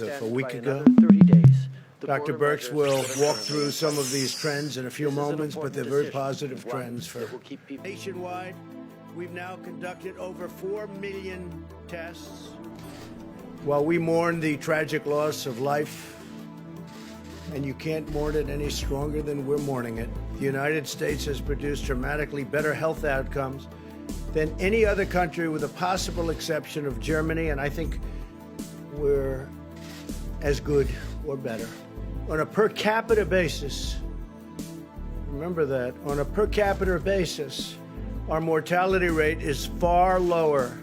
A week ago. Dr. Birx will walk through some of these trends in a few moments, but they're very positive trends for nationwide. We've now conducted over 4 million tests. While we mourn the tragic loss of life, and you can't mourn it any stronger than we're mourning it, the United States has produced dramatically better health outcomes than any other country, with the possible exception of Germany, and I think we're as good or better. On a per capita basis, remember that, on a per capita basis, our mortality rate is far lower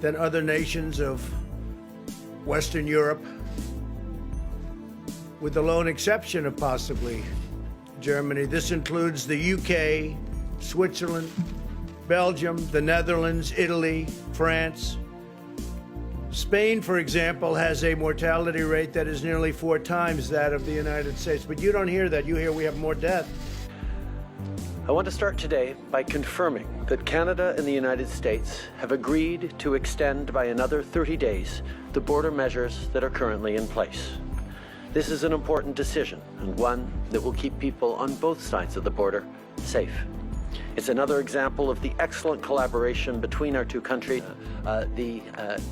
than other nations of Western Europe, with the lone exception of possibly Germany. This includes the UK, Switzerland, Belgium, the Netherlands, Italy, France. Spain, for example, has a mortality rate that is nearly 4 times that of the United States. But you don't hear that. You hear we have more death. I want to start today by confirming that Canada and the United States have agreed to extend by another 30 days the border measures that are currently in place. This is an important decision, and one that will keep people on both sides of the border safe. It's another example of the excellent collaboration between our two countries. The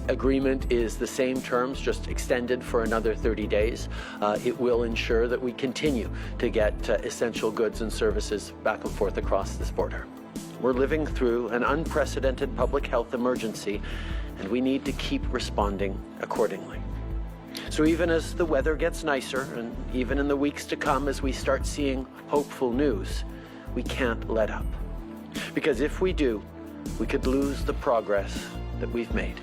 agreement is the same terms, just extended for another 30 days. It will ensure that we continue to get essential goods and services back and forth across this border. We're living through an unprecedented public health emergency, and we need to keep responding accordingly. So even as the weather gets nicer, and even in the weeks to come as we start seeing hopeful news, we can't let up. Because if we do, we could lose the progress that we've made.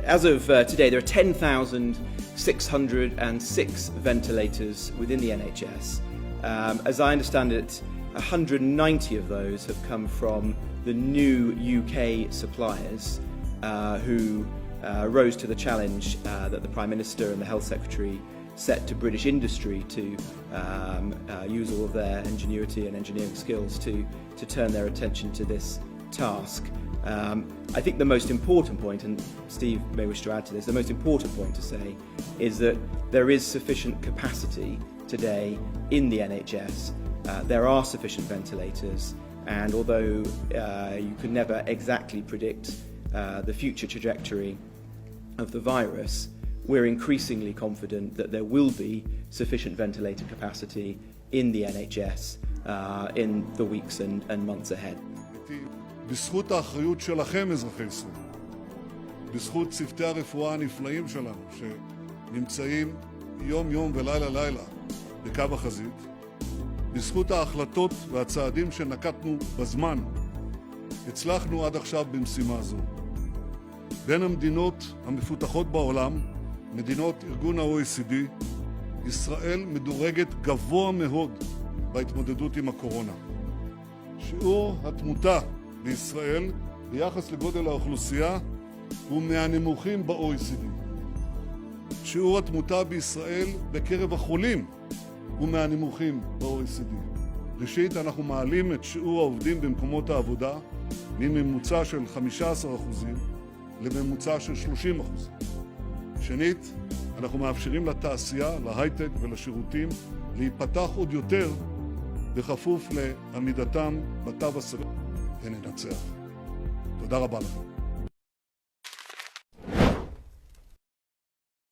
As of today, there are 10,606 ventilators within the NHS. As I understand it, 190 of those have come from the new UK suppliers who rose to the challenge that the Prime Minister and the Health Secretary set to British industry to use all of their ingenuity and engineering skills to turn their attention to this task. I think the most important point, and Steve may wish to add to this, the most important point to say is that there is sufficient capacity today in the NHS. There are sufficient ventilators, and although you can never exactly predict the future trajectory of the virus, we're increasingly confident that there will be sufficient ventilator capacity in the NHS in the weeks and months ahead. בזכות האחריות שלכם, אזרחי ישראל, בזכות צוותי הרפואה הנפלאים שלנו שנמצאים יום-יום ולילה-לילה בקו החזית, בזכות ההחלטות והצעדים שנקטנו בזמן, הצלחנו עד עכשיו במשימה זו. בין המדינות המפותחות בעולם, מדינות ארגון ה-OECD, ישראל מדורגת גבוה מאוד בהתמודדות עם הקורונה. שיעור התמותה בישראל ביחס לגודל האוכלוסייה הוא מהנמוכים ב-OECD. שיעור התמותה בישראל בקרב החולים הוא מהנמוכים ב-OECD. ראשית, אנחנו מעלים את שיעור העובדים במקומות העבודה מממוצע של 15% לממוצע של 30%. שנית, אנחנו מאפשרים לתעשייה, להייטק ולשירותים להיפתח עוד יותר בכפוף לעמידתם בתו הסגול, וננצח. תודה רבה לכם.